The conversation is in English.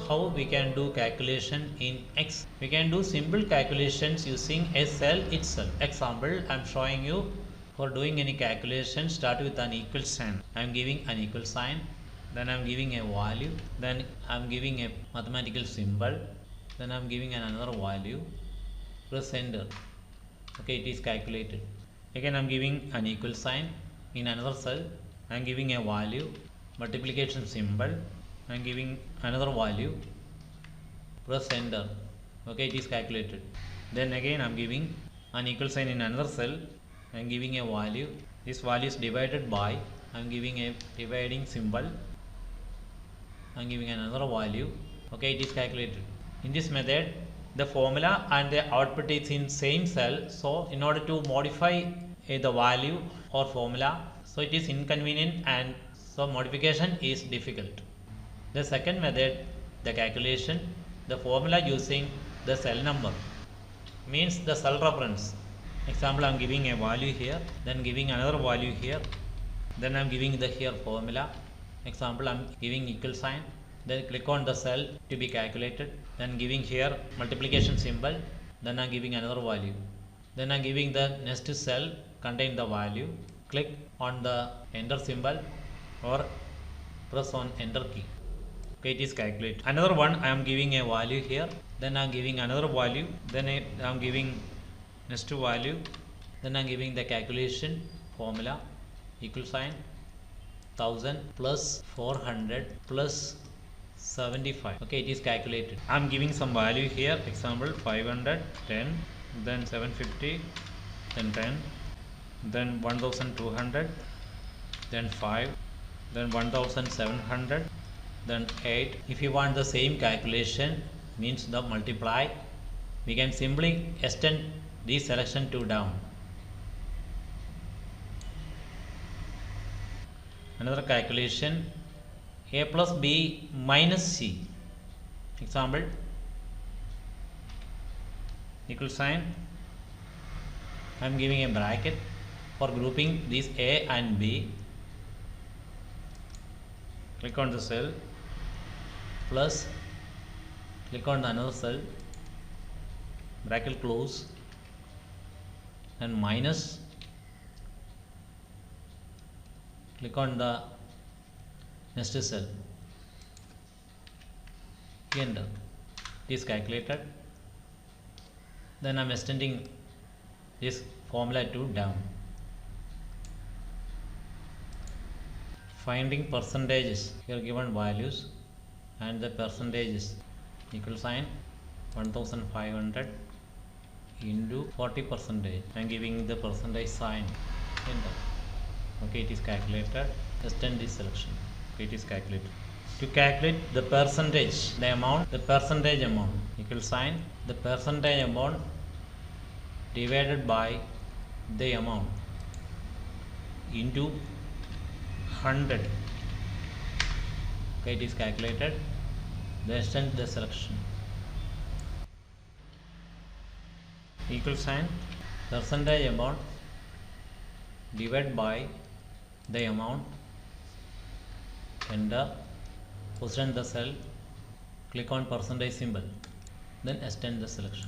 how we can do calculation in X. We can do simple calculations using a cell itself. Example, I am showing you for doing any calculation. Start with an equal sign. I am giving an equal sign. Then I am giving a value. Then I am giving a mathematical symbol. Then I am giving another value. Press enter. Okay, it is calculated. Again I am giving an equal sign in another cell. I am giving a value, multiplication symbol. I am giving another value. Press enter. Okay, it is calculated. Then again I am giving an equal sign in another cell. I am giving a value. This value is divided by. I am giving a dividing symbol. I am giving another value. Okay, it is calculated. In this method, the formula and the output is in same cell. So in order to modify the value or formula, so it is inconvenient and so modification is difficult. The second method, the calculation, the formula using the cell number, means the cell reference. Example, I am giving a value here, then giving another value here, then I am giving the here formula. Example, I am giving equal sign, then click on the cell to be calculated, then giving here multiplication symbol, then I am giving another value, then I am giving the next cell contain the value, click on the enter symbol or press on enter key. Okay, it is calculated. Another one, I am giving a value here, then I am giving another value, then I am giving next value, then I am giving the calculation formula, equal sign, 1000 plus 400 plus 75. Okay, it is calculated. I am giving some value here. Example, 500, 10, then 750, then 10, then 1200, then 5, then 1700, then 8. If you want the same calculation, means the multiply, we can simply extend this selection to down. Another calculation, a plus b minus c. Example, equal sign, I am giving a bracket for grouping these a and b. Click on the cell, plus click on another cell, bracket close, and minus, click on the next cell, enter. It is calculated. Then I am extending this formula to down. Finding percentages, here given values and the percentages, equal sign, 1500 into 40%. I am giving the percentage sign, enter. Okay, it is calculated. Extend this selection. Okay, it is calculated. To calculate the percentage, the amount, the percentage amount, equal sign, the percentage amount divided by the amount into 100. Okay, it is calculated. Then extend the selection. Equal sign, percentage amount divided by the amount, enter, position the cell, click on percentage symbol, then extend the selection.